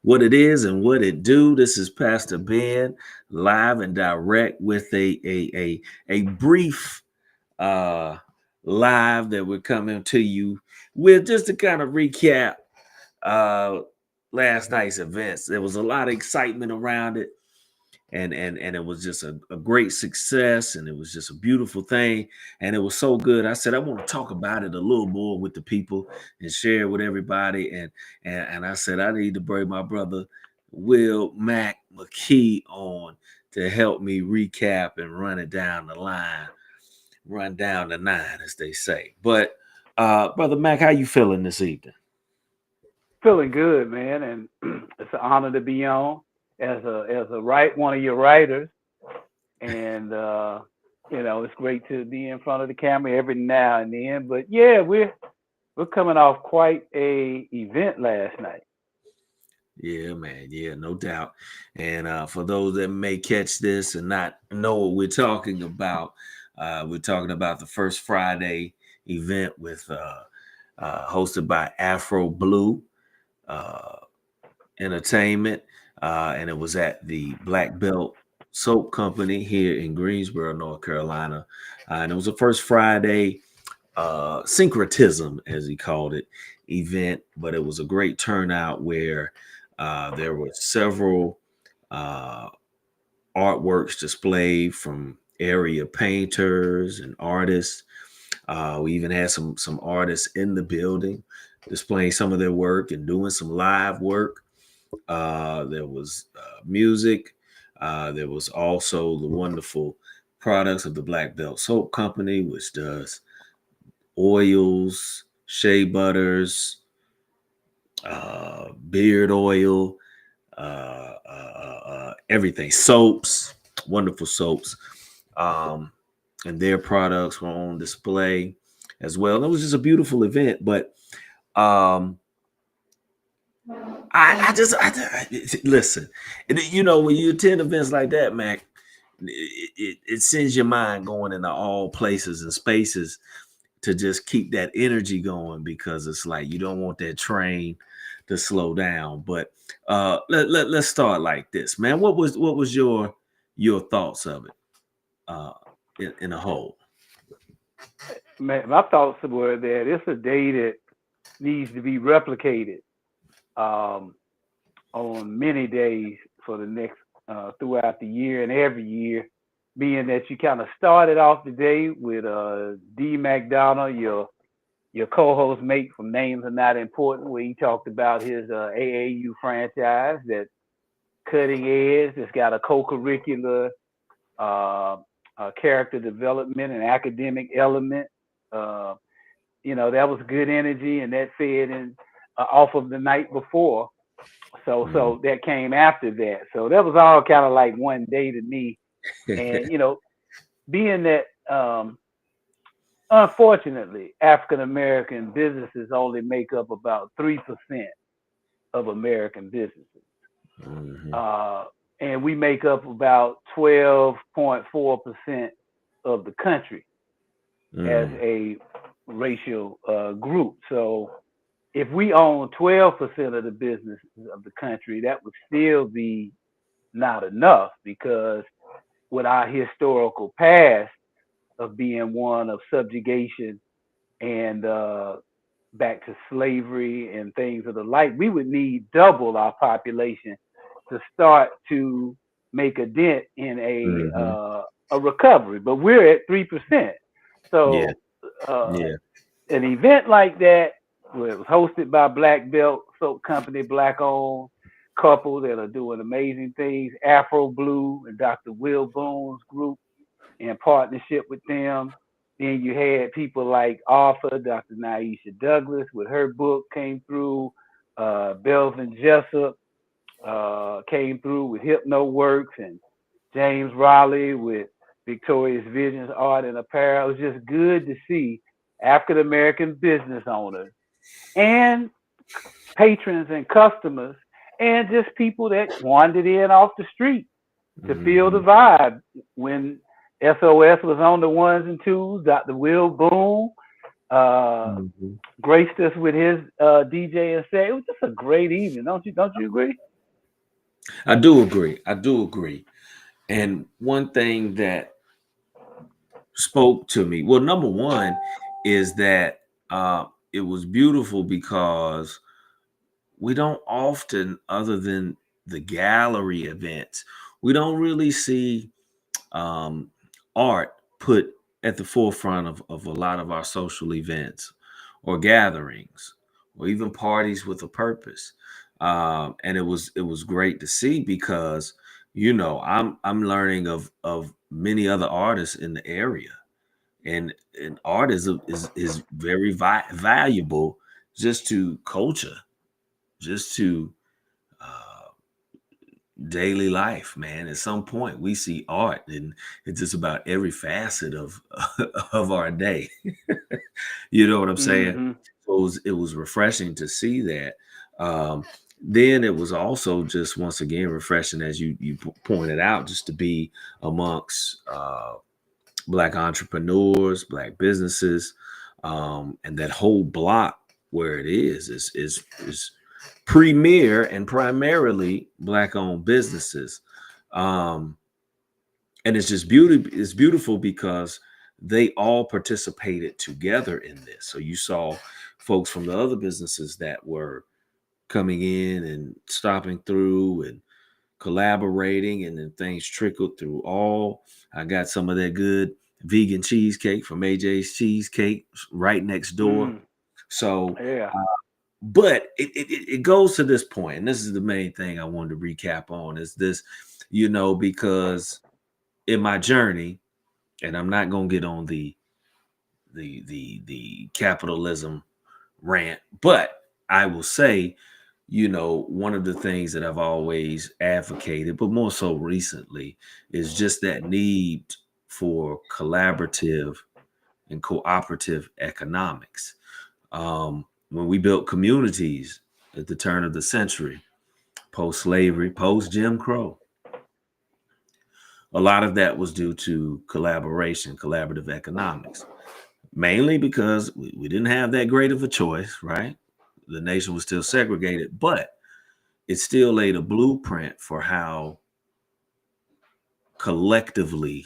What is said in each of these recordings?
what it is and what it do. This is Pastor Ben, live and direct with a brief uh live that we're coming to you with, just to kind of recap uh last night's events. There was a lot of excitement around it, and it was just a great success, and it was just a beautiful thing, and it was so good. I said I want to talk about it a little more with the people and share it with everybody, and I said I need to bring my brother Will Mac McKee on to help me recap and run it down the line, run down the nine, as they say. But brother Mac, how you feeling this evening? Feeling good, man, and it's an honor to be on as a one of your writers, and it's great to be in front of the camera every now and then. But yeah, we're coming off quite a event last night. Yeah, man. Yeah, no doubt. And for those that may catch this and not know what we're talking about, we're talking about the First Friday event with hosted by Afro Blue uh, Entertainment, and it was at the Black Belt Soap Company here in Greensboro, North Carolina. And it was the First Friday syncretism, as he called it, event, but it was a great turnout where there were several uh, artworks displayed from area painters and artists. We even had some artists in the building displaying some of their work and doing some live work. There was music. There was also the wonderful products of the Black Belt Soap Company, which does oils, shea butters, beard oil, everything, soaps, wonderful soaps, um, and their products were on display as well. And it was just a beautiful event. But um, listen. When you attend events like that, Mac, it sends your mind going into all places and spaces to just keep that energy going, because it's like you don't want that train to slow down. But let's start like this, man. What was your thoughts of it in a whole? My thoughts were that it's a day that needs to be replicated um, on many days for the next throughout the year and every year, being that you kind of started off the day with D. McDonough, your co-host mate from Names Are Not Important, where he talked about his AAU franchise that's cutting edge, that's got a co-curricular uh, character development and academic element. Uh, that was good energy, and that fed in off of the night before. Mm. So that came after that. So that was all kind of like one day to me. And being that unfortunately African American businesses only make up about 3% of American businesses, Mhm. uh, and we make up about 12.4% of the country as Mm. a racial group. So if we own 12% of the businesses of the country, that would still be not enough, because with our historical past of being one of subjugation and back to slavery and things of the like, we would need double our population to start to make a dent in Mhm. a recovery. But we're at 3%. Yeah. So uh, Yeah. an event like that, where it was hosted by Black Belt Soap Company, black owned couple that are doing amazing things, Afro Blue and Dr. Will Boone's group in partnership with them. Then you had people like Arthur, Dr. Naisha Douglas with her book came through. Belvin Jessup came through with Hypno Works, and James Raleigh with Victoria's Visions Art and Apparel. It was just good to see African American business owners and patrons and customers, and just people that wandered in off the street to feel the Mhm. vibe. When SOS was on the ones and twos, Dr. Will Boone Mhm. graced us with his DJ and set. It was just a great evening, don't you agree? I do agree. I do agree. And one thing that spoke to me, well, number one is that it was beautiful because we don't often, other than the gallery events, we don't really see um, art put at the forefront of a lot of our social events or gatherings or even parties with a purpose. And it was great to see because I'm learning of many other artists in the area, and art is very valuable just to culture, just to uh, daily life, man. At some point, we see art in just about every facet of of our day. You know what I'm saying? Mm-hmm. So it was refreshing to see that. Um, then it was also just once again refreshing, as you pointed out, just to be amongst black entrepreneurs, black businesses, and that whole block where it is premier and primarily black owned businesses. Um, and it's just beauty. It's beautiful because they all participated together in this. So you saw folks from the other businesses that were coming in and stopping through and collaborating, and then things trickled through all. I got some of that good vegan cheesecake from AJ's Cheesecake right next door. Mm. So, Yeah. but it goes to this point, and this is the main thing I wanted to recap on is this, because in my journey, and I'm not gonna get on the capitalism rant, but I will say, one of the things that I've always advocated, but more so recently, is just that need for collaborative and cooperative economics. When we built communities at the turn of the century, post slavery, post Jim Crow, a lot of that was due to collaboration, collaborative economics, mainly because we didn't have that great of a choice, right? The nation was still segregated, but it still laid a blueprint for how collectively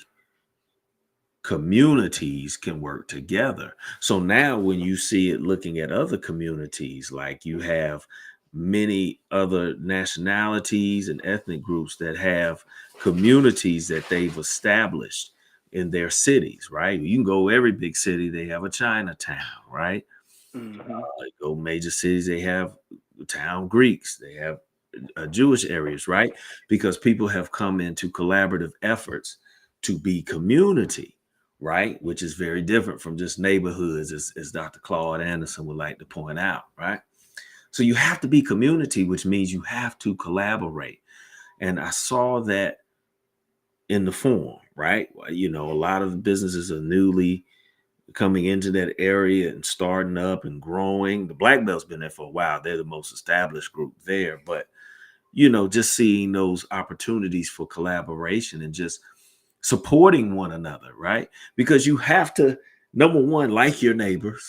communities can work together. So now when you see it looking at other communities, like you have many other nationalities and ethnic groups that have communities that they've established in their cities, right? You can go every big city, they have a Chinatown, right? Mm-hmm. Like go major cities, they have town Greeks, they have Jewish areas, right? Because people have come into collaborative efforts to be community, right? Which is very different from just neighborhoods, as Dr. Claude Anderson would like to point out, right? So you have to be community, which means you have to collaborate. And I saw that in the form, right? A lot of the businesses are newly coming into that area and starting up and growing. The Black Belt's been there for a while. They're the most established group there, but just seeing those opportunities for collaboration and just supporting one another, right? Because you have to, number one, like your neighbors.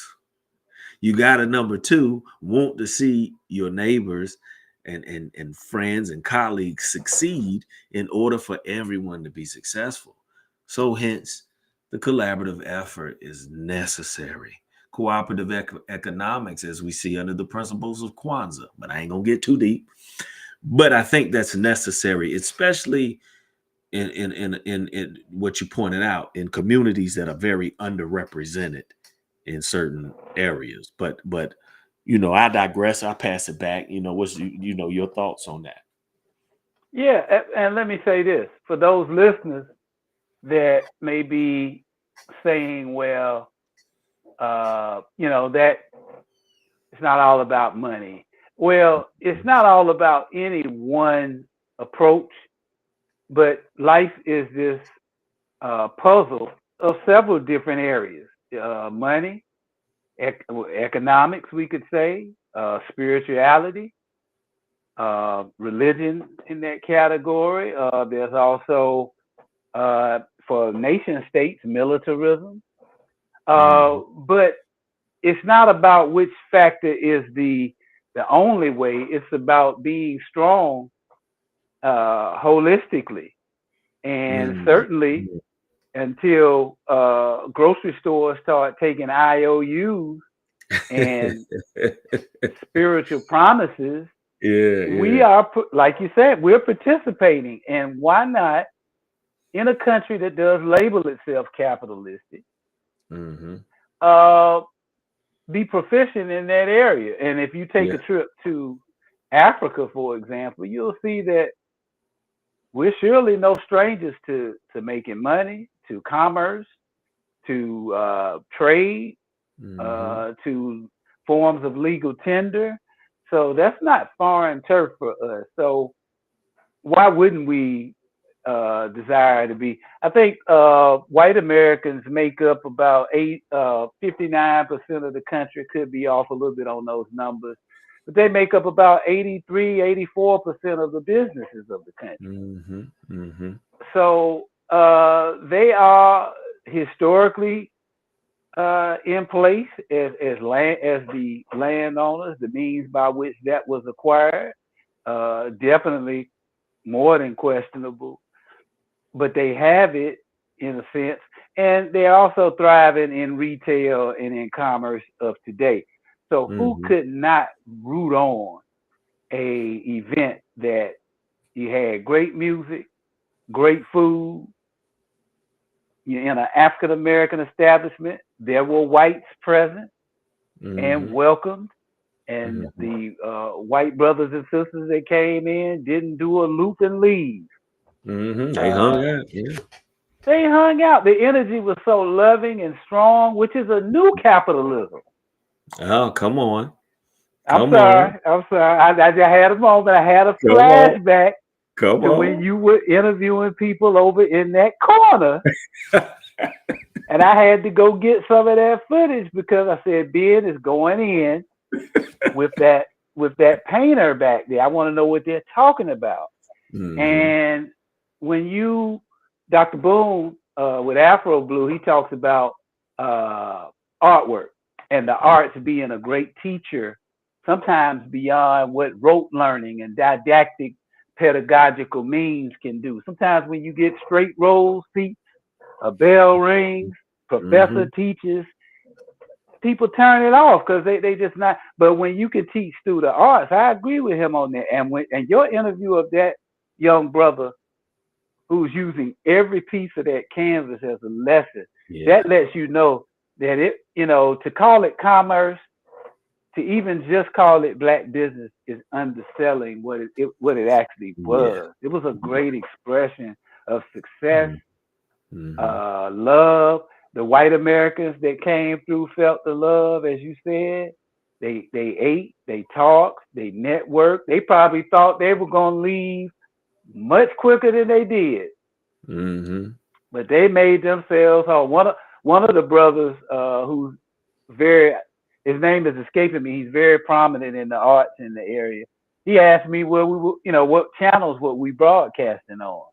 You got to, number two, want to see your neighbors and friends and colleagues succeed in order for everyone to be successful. So hence, the collaborative effort is necessary. Cooperative economics, as we see under the principles of Kwanzaa, but I ain't gonna get too deep. But I think that's necessary, especially in what you pointed out in communities that are very underrepresented in certain areas. But I digress. I pass it back. What's your thoughts on that? Yeah. And let me say this for those listeners that may be saying, well, that it's not all about money. Well, it's not all about any one approach, but life is this puzzle of several different areas: money, economics, we could say, spirituality, religion in that category. There's also for nation states militarism, Mhm. but it's not about which factor is the only way. It's about being strong holistically, and Mm. certainly until grocery stores start taking IOUs and spiritual promises, Yeah, we yeah. are, like you said, we're participating. And why not in a country that does label itself capitalistic, Hmm. uh, be proficient in that area? And if you take a Yeah. trip to Africa, for example, you'll see that we're surely no strangers to making money, to commerce, to trade, Hmm. to forms of legal tender. So that's not foreign turf for us. So why wouldn't we desire to be? I think white Americans make up about 59% of the country. Could be off a little bit on those numbers, but they make up about 83, 84% of the businesses of the country. Hmm. Hmm. So they are historically in place as the landowners, the means by which that was acquired. Definitely more than questionable, but they have it in a sense, and they're also thriving in retail and in commerce of today. So who Hmm. could not root on a event that you had great music, great food, you're in an African American establishment, there were whites present and Hmm. welcomed, and Hmm. the white brothers and sisters that came in didn't do a loop and leave. Hmm. They hung Uh, out. Yeah. they hung out. The energy was so loving and strong, which is a new capitalism. Oh, come on. I'm Come on. sorry. I'm sorry. I had a moment. I had a Come on. flashback Come to when on. you were interviewing people over in that corner, and I had to go get some of that footage because I said Ben is going in with that painter back there. I want to know what they're talking about. Hmm. And when you, Dr. Boone, with Afro Blue, he talks about uh, artwork and the arts being a great teacher, sometimes beyond what rote learning and didactic pedagogical means can do. Sometimes when you get straight rows, seats, a bell rings, professor Hmm. teaches, people turn it off because they just not. But when you can teach through the arts, I agree with him on that. And your interview of that young brother who's using every piece of that canvas as a lesson, Yeah. that lets you know that to call it commerce, to even just call it black business is underselling what it actually Yeah. was. It was a great expression of success, Mm-hmm. love. The white Americans that came through felt the love, as you said. They ate, they talked, they networked. They probably thought they were gonna leave much quicker than they did, Mm-hmm. but they made themselves home. One of the brothers, who's very, his name is escaping me. He's very prominent in the arts in the area. He asked me where we were, what channels were we broadcasting on.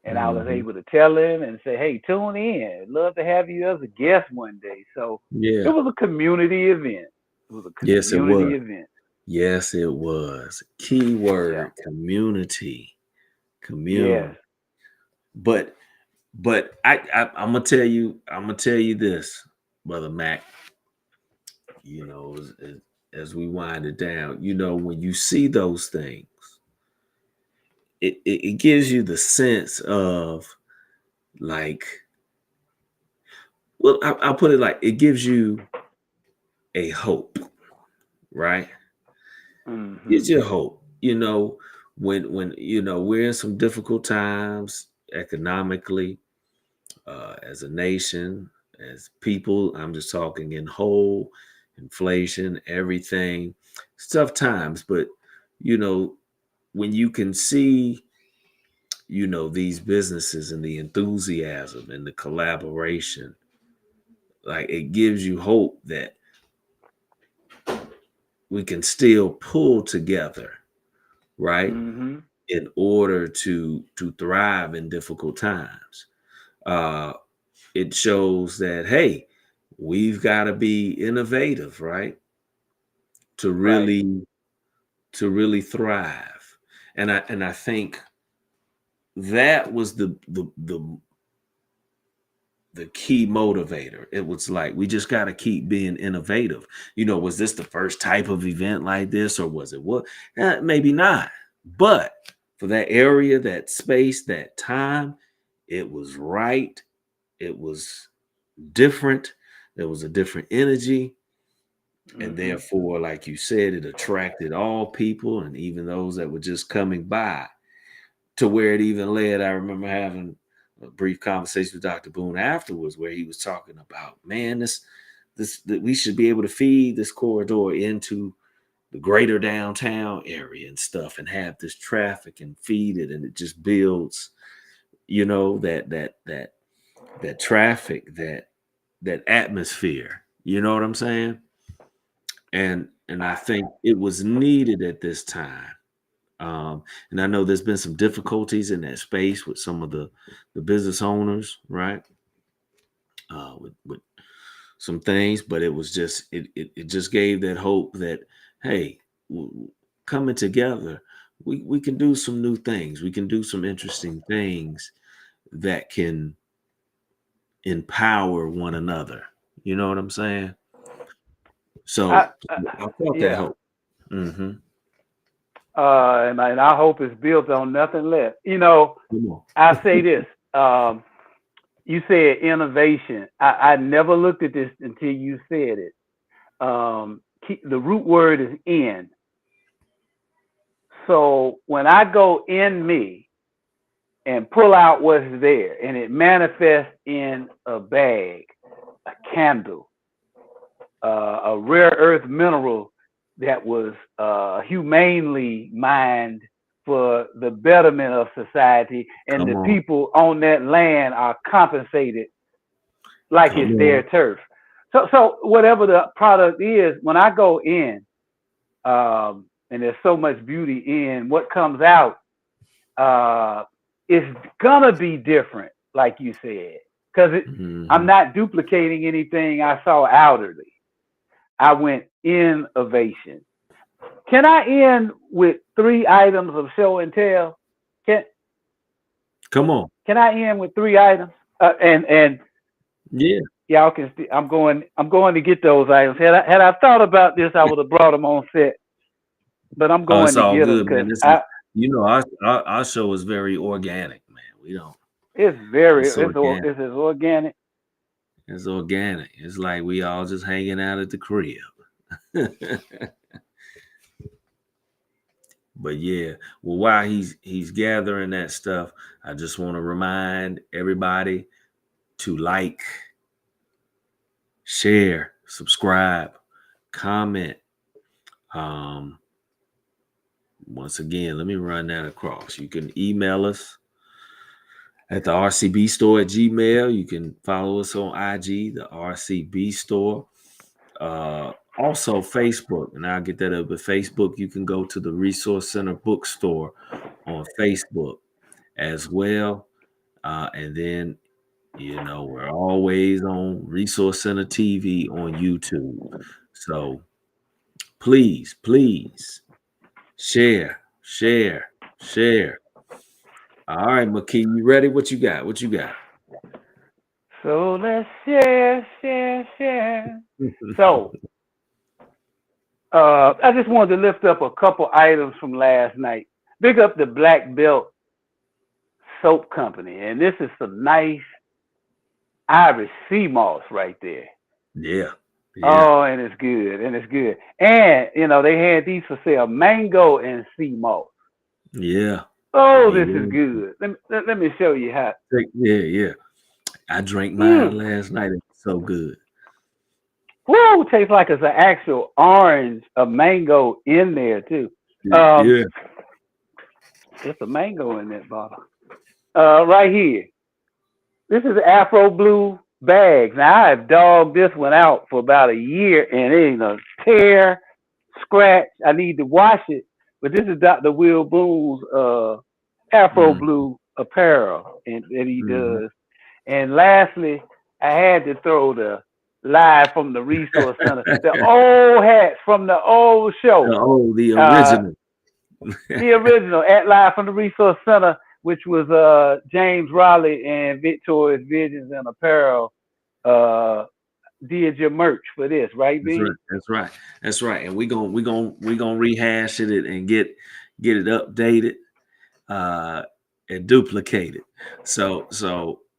And I was Mm-hmm. able to tell him and say, "Hey, tune in. I'd love to have you as a guest one day." So it Yeah. was a community event. It was a Yes, it was. community event. Yes, it was. Key Yeah. word, community. Yes. Commune. But I'm gonna tell you this, brother Mac. You know, as we wind it down, when you see those things, it gives you the sense of, like, well, I'll put it like, it gives you a hope, right? Hmm. Gives you hope. When we're in some difficult times economically, as a nation, as people. I'm just talking in whole, inflation, everything. It's tough times, but you know, when you can see, these businesses and the enthusiasm and the collaboration, like, it gives you hope that we can still pull together, right? Hmm. In order to thrive in difficult times. Uh it shows that, hey, we've got to be innovative, right? To Right. really to really thrive. And I think that was the key motivator. It was like we just got to keep being innovative. Was this the first type of event like this, or was it what? Maybe not. But for that area, that space, that time, it was right. It was different. There was a different energy. And therefore, like you said, it attracted all people and even those that were just coming by, to where it even led. I remember having a brief conversation with Dr. Boone afterwards, where he was talking about, man, that we should be able to feed this corridor into the greater downtown area and stuff, and have this traffic and feed it, and it just builds, that traffic, that atmosphere. You know what I'm saying? And I think it was needed at this time. And I know there's been some difficulties in that space with some of the business owners, right? With some things, but it was just it just gave that hope that, hey, coming together, we can do some new things. We can do some interesting things that can empower one another. You know what I'm saying? So I felt that Yeah. hope. Mm-hmm. And our hope is built on nothing less. I say this. You said innovation. I never looked at this until you said it. The root word is in. So when I go in me and pull out what's there, and it manifests in a bag, a candle, a rare earth mineral that was humanely mined for the betterment of society, and the people on that land are compensated like it's their turf. So whatever the product is, when I go in, and there's so much beauty in what comes out, it's gonna be different, like you said, because I'm not duplicating anything I saw outwardly. I went innovation. Can I end with 3 items of show and tell? Come on. Can I end with 3 items? And yeah, y'all can. I'm going to get those items. Had I thought about this, I would have brought them on set. But I'm going it's to all get good, them man. because Our show is very organic, man. We don't. It's organic. It's as organic. It's organic. It's like we all just hanging out at the crib. But yeah, well, while he's gathering that stuff, I just want to remind everybody to like, share, subscribe, comment. Once again, let me run that across. You can email us at the RCB store at Gmail. You can follow us on IG, the RCB store. Also Facebook, and I'll get that up at Facebook. You can go to the Resource Center Bookstore on Facebook as well. And then, we're always on Resource Center TV on YouTube. So please share. All right, McKee, you ready? What you got? So let's share. So I just wanted to lift up a couple items from last night. Big up the Black Belt Soap Company, and this is some nice Irish sea moss right there. Yeah. Oh, and it's good. And they had these for sale, mango and sea moss. Yeah. Oh, this is good. Let me show you how. Yeah. I drank mine last night. It's so good. Woo, tastes like it's an actual orange, a mango in there too. Yeah. It's a mango in that bottle. Right here. This is Afro Blue bags. Now, I've dogged this one out for about a year, and it ain't a tear, scratch. I need to wash it. But this is Dr. Will Boone's Afro Blue apparel that he does. And lastly, I had to throw the live from the Resource Center, the old hats from the old show. The original. The original at Live from the Resource Center, which was James Raleigh and Victoria's Visions and Apparel did your merch for this, right, That's right. B? That's right. That's right. And we gonna rehash it and get it updated uh and duplicate it.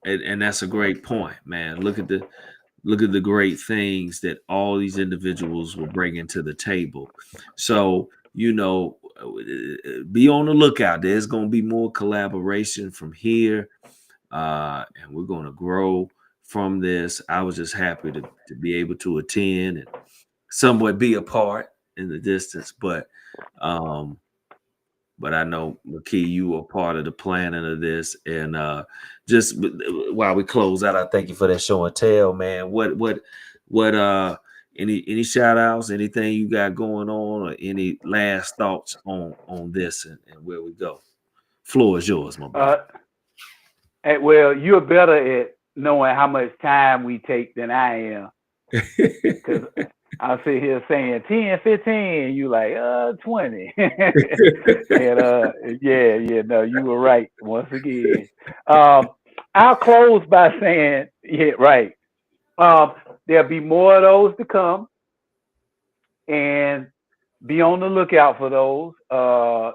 And that's a great point, man. Look at the great things that all these individuals will bring into the table. So, be on the lookout. There's going to be more collaboration from here, and we're going to grow from this. I was just happy to be able to attend and somewhat be a part in the distance, um, but I know McKee, you were part of the planning of this, and while we close out, I thank you for that show and tell, man. What any shout outs, anything you got going on, or any last thoughts on this and where we go? Floor is yours, my brother. Well, you're better at knowing how much time we take than I am. Because I'll sit here saying 10, 15, you like 20. And no, you were right once again. I'll close by saying, yeah, right. There'll be more of those to come, and be on the lookout for those.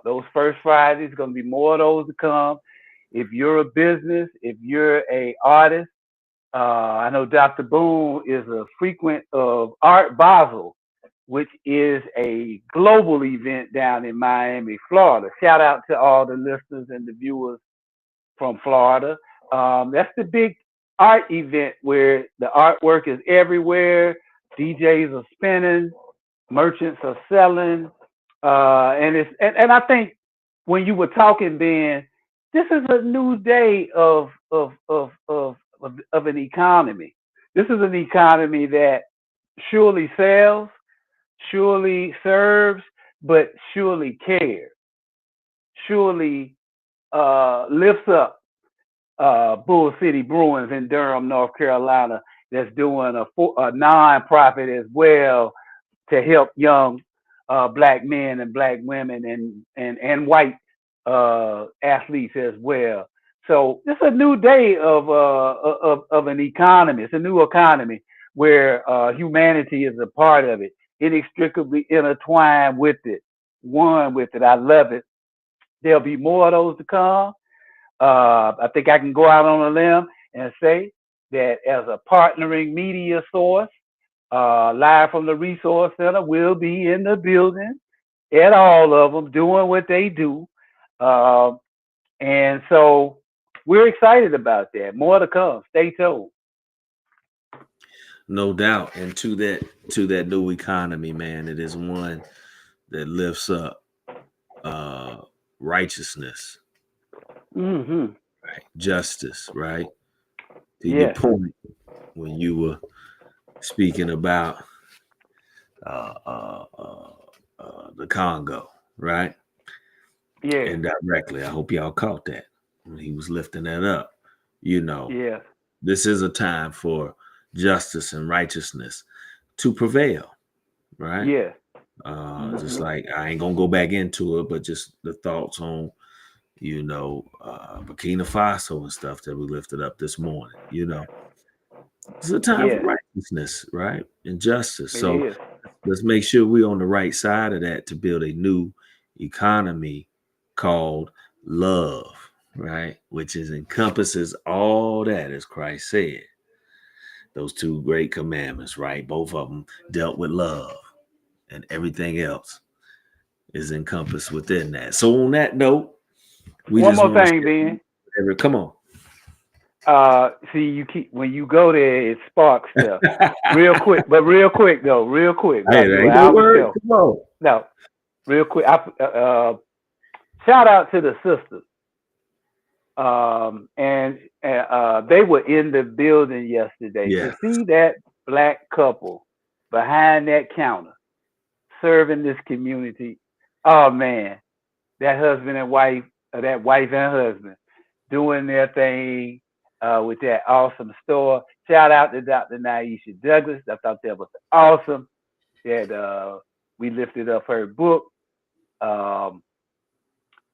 Those first Fridays, going to be more of those to come. If you're a business, if you're a artist, I know Dr. Boone is a frequent of Art Basel, which is a global event down in Miami, Florida. Shout out to all the listeners and the viewers from Florida. That's the big art event where the artwork is everywhere. DJs are spinning, merchants are selling, and I think when you were talking, Ben, this is a new day of an economy. This is an economy that surely sells, surely serves, but surely cares, surely lifts up Bull City Bruins in Durham, North Carolina, that's doing a non-profit as well to help young black men and black women and white athletes as well. So it's a new day of an economy. It's a new economy where humanity is a part of it, inextricably intertwined with it, one with it. I love it. There'll be more of those to come. I think I can go out on a limb and say that as a partnering media source, Live from the Resource Center will be in the building at all of them doing what they do. And so we're excited about that. More to come. Stay tuned. No doubt. And to that new economy, man, it is one that lifts up righteousness, Mm-hmm. right? Justice, right? To your Yes. point, when you were speaking about the Congo, right? Yeah. Indirectly, I hope y'all caught that when he was lifting that up. You know, Yes. this is a time for justice and righteousness to prevail, right? Yes. Just Mm-hmm. like I ain't gonna go back into it, but just the thoughts on, Burkina Faso and stuff that we lifted up this morning. It's a time for Yes. righteousness, right? And justice. It So is. let's make sure we're on the right side of that to build a new economy called love, right? Which encompasses all that, as Christ said. Those two great commandments, right? Both of them dealt with love, and everything else is encompassed within that. So on that note, we One just more want to thing, share Ben. whatever. Come on. See, you keep when you go there, it sparks stuff. Real quick, but real quick though, real quick. Hey, About to there do an ain't no album word. show. Come on. No, real quick. Shout out to the sisters. And they were in the building yesterday Yeah. to see that black couple behind that counter serving this community. Oh man, that husband and wife, that wife and husband doing their thing with that awesome store. Shout out to Dr. Naisha Douglas. I thought that was awesome that we lifted up her book. Um,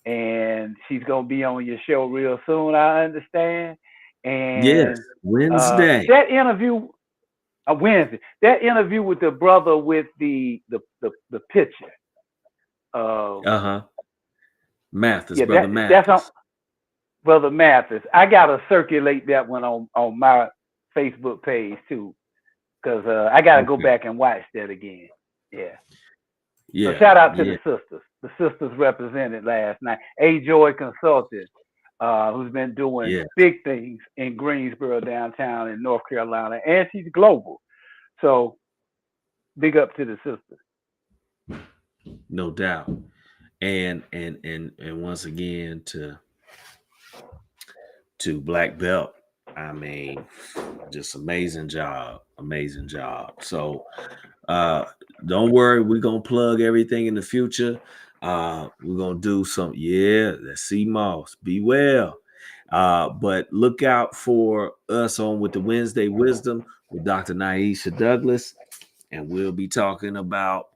and she's gonna be on your show real soon. I understand. Yes, And Wednesday. that interview Wednesday, that interview with the brother with the picture. Uh-huh. Mathis, Yeah, brother that's on Mathis. Brother Mathis. I gotta circulate that one on my Facebook page too, because I gotta go Okay. back and watch that again. Yeah. So Yeah, shout out to the yeah, sisters. The sisters represented last night. A Joy Consultant, who's been doing yeah. big things in Greensboro downtown in North Carolina, and she's global. So big up to the sisters. No doubt. And once again to Black Belt. I mean, just amazing job. Amazing job. So don't worry, we're gonna plug everything in the future. We're gonna do some, yeah, let's see Moss. Be well. But look out for us on with the Wednesday Wisdom with Dr. Naisha Douglas, and we'll be talking about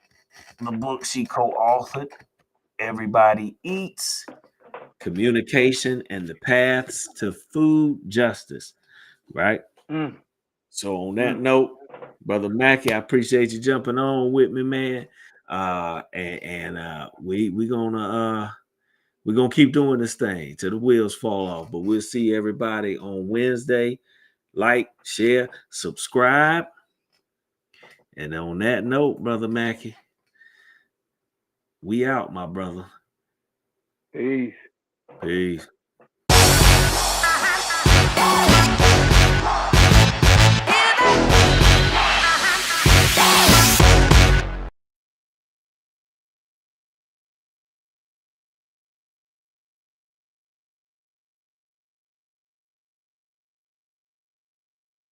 the book she co-authored, Everybody Eats, Communication and the Paths to Food Justice, right? Mm, So on that mm. note, Brother Mackey, I appreciate you jumping on with me, man. And we're gonna keep doing this thing till the wheels fall off. But we'll see everybody on Wednesday. Like, share, subscribe. And on that note, Brother Mackey, we out, my brother. Peace. Peace.